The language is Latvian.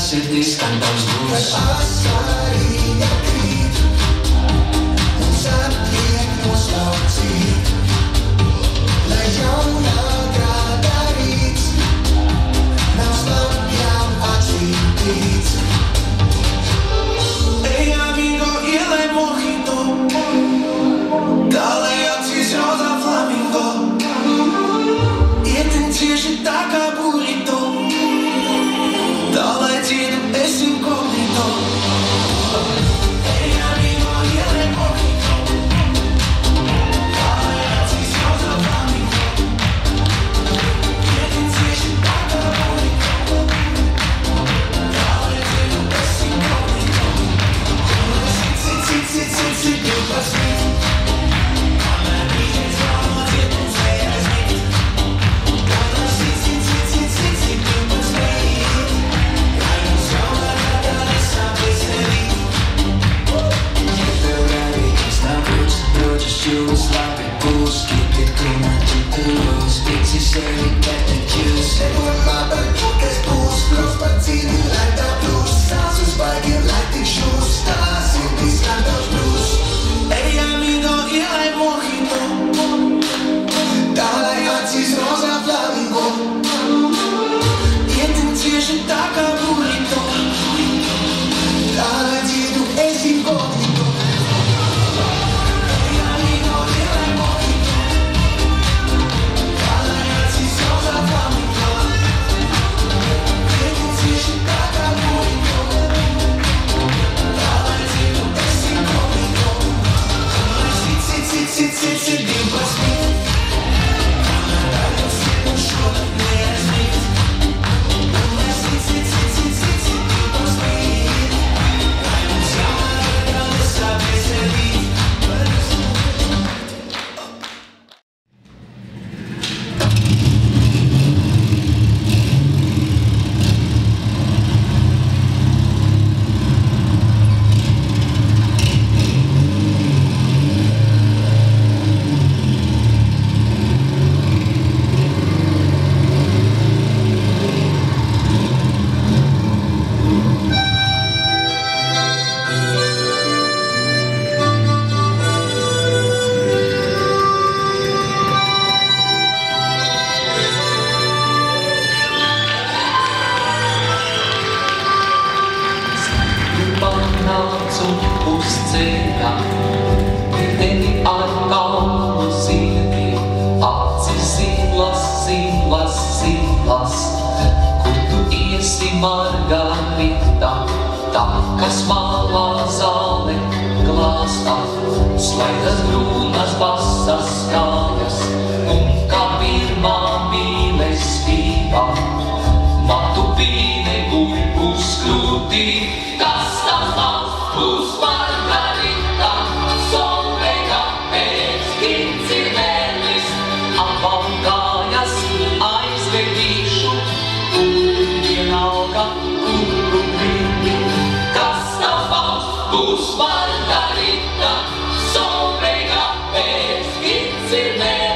sirdī skan tavs dūs. Kad asariņa krīt un sapņiem noslaucīt, lai jaunā grādā rīts nav slapjām acīm tīts. Ey, amigo, ielai mojito, dālai acīs rozā flamingo, ietin cieši tā kā burrito, dālai dziedu es inkognito. Ey, amigo, ielai mojito, dālai acīs rozā flamingo, ietin cieši tā kā burrito, dālai dziedu es inkognito. Sit, 12. Kamēr brīžiem zvano dziedums vējais mīt. Sit, 12. Lai mums jaunā gadā nesāpēs rīt. Ja tev rādīgs nākot, broķis jūs labi būs. Keep it clean, not too loose. Fix it, serve it, get the juice. Nedod māpai, kas būs, brauc par dzīvi, lai tā plūs. Sāc uz baigiem, lai tik šūs, tā sirdī skan tavs blues. Ey, amigo, ielai mojito, Dālai acīs rozā flamingo, ietin cieši tā kā burrito, dālai dziedu es inkognito. ey, amigo, ielai mojito, dālai acīs rozā flamingo, ietin cieši tā kā burrito, dālai dziedu es inkognito. Sit, 12. Kamēr daļos iet un šodien neaizmīt. Sit, 12. Lai mums jaunā gadā nesāpēs rīt. Panācu uz ceļa, tevi ar kalnu ziedi, acis zilas, zilas, zilas. Kur tu iesi, Margarita, tā, kas malā zāle glāstā, slaidas brūnas basas kājas, un kā pirmā mīlestība, matu pīne guļ uz krūtī. Kas tavs mans būs, Margarita, solveiga pēc kincirvēlis, apvalkājas aizvedīšu, kur vienalga, kuru brīdi. Kas tavs mans būs, Margarita, solveiga pēc kincirvēlis.